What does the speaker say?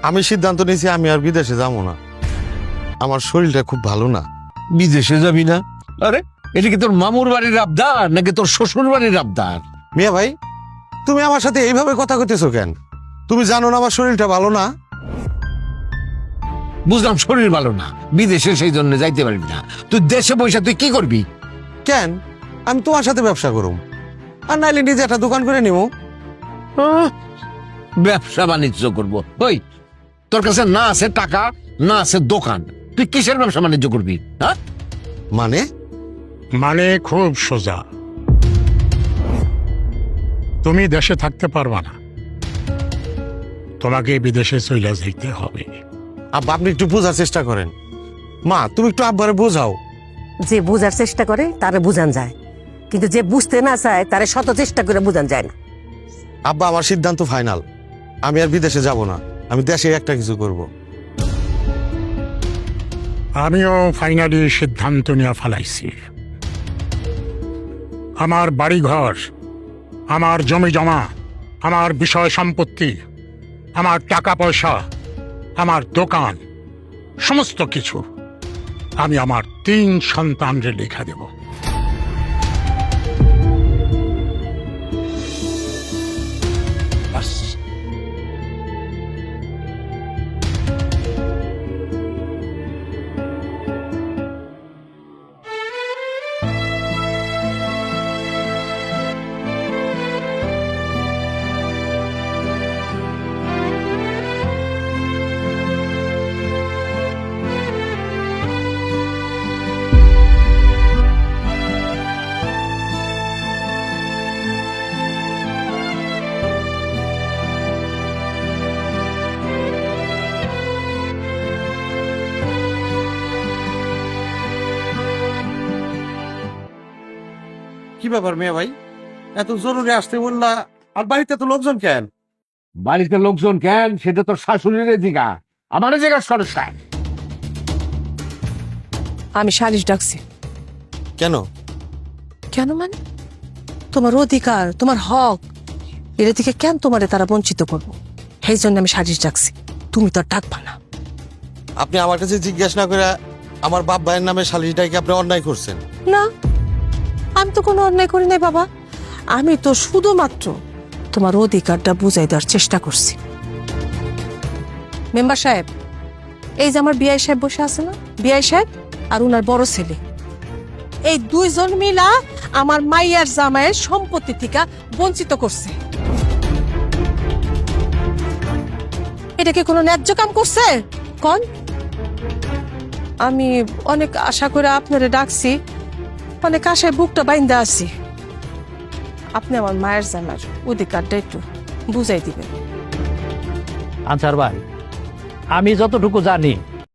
আমি সিদ্ধান্ত নিয়েছি আমি আর বিদেশে যাবো না। আমার শরীরটা খুব ভালো না। বিদেশে যাবি না? আরে এটা কি তোর মামুর বাড়ির আবদার নাকি তোর শ্বশুর বাড়ির আবদার? মিয়া ভাই, তুমি আমার সাথে এইভাবে কথা কইতেছো কেন? তুমি জানো না আমার শরীরটা ভালো না? বুঝলাম শরীর ভালো না, বিদেশে সেই জন্য যাইতে পারবি না। তুই দেশে বসে তুই কি করবি? কেন? আমি তোমার সাথে ব্যবসা করুম, আর নাইলে নিজে একটা দোকান করে নিবো। ব্যবসা বাণিজ্য করবো? ওই তোর কাছে না আছে টাকা, না আছে দোকান, তুই কিসের ব্যবসা বাণিজ্য করবি? হ্যাঁ, মানে? মানে খুব সোজা, তুমি দেশে থাকতে পারবা না, তোমাকে বিদেশে চলে যাইতে হবে। আব্বা, আপনি একটু বোঝার চেষ্টা করেন। মা, তুমি একটু আব্বারে বোঝাও। যে বোঝার চেষ্টা করে তারে বুঝান যায়, কিন্তু যে বুঝতে না চায় তারে শত চেষ্টা করে বুঝান যায় না। আব্বা, আমার সিদ্ধান্ত ফাইনাল। আমি আর বিদেশে যাব না, আমি দেশে একটা কিছু করব। আমিও ফাইনালি সিদ্ধান্ত নিয়ে ফেলাইছি। আমার বাড়িঘর, আমার জমি জমা, আমার বিষয় সম্পত্তি, আমার টাকা পয়সা, আমার দোকান, সমস্ত কিছু আমি আমার 3 সন্তানরে লেখা দেব। বাস। কি ব্যাপার মিয়া ভাই, এত জরুরি আসতে বললা, আর বাড়িতে তো লোকজন কেন? বাড়িতে লোকজন কেন সেটা তোর শাশুড়ির জিগা, আমার জিজ্ঞাসা করিস না। আমি সালিশ ডাকছি। কেন? কেন মানে? তোমার অধিকার, তোমার হক, এর থেকে কেন তোমারে তারা বঞ্চিত করবো? সেই জন্য আমি সালিশ ডাকছি। তুমি তো আর ডাকবা না। আপনি আমার কাছে জিজ্ঞাসা না করে আমার বাপ ভাইয়ের নামে সালিশটাকে আপনি অন্যায় করছেন। না, আমি তো কোনো অন্যায় করি নাই বাবা। আমি তো শুধুমাত্র তোমার অধিকারটা বুঝাই দেওয়ার চেষ্টা করছি। মেম্বার সাহেব, এই যে আমার বিআই সাহেব বসে আছে না, বিআই সাহেব আর উনার বড় ছেলে, এই 2 জন মিলা আমার মাইয়ার জামাইয়ের সম্পত্তি থেকে বঞ্চিত করছে। এটা কি কোনো ন্যায্য কাম করছে? কোন? আমি অনেক আশা করে আপনারে ডাকছি, অনেক আশায় বুকটা বাইন্দা আছি। আপনি আমার মায়ের জামার অধিকারটা একটু বুঝাই দিবেন। আনসার ভাই, আমি যতটুকু জানি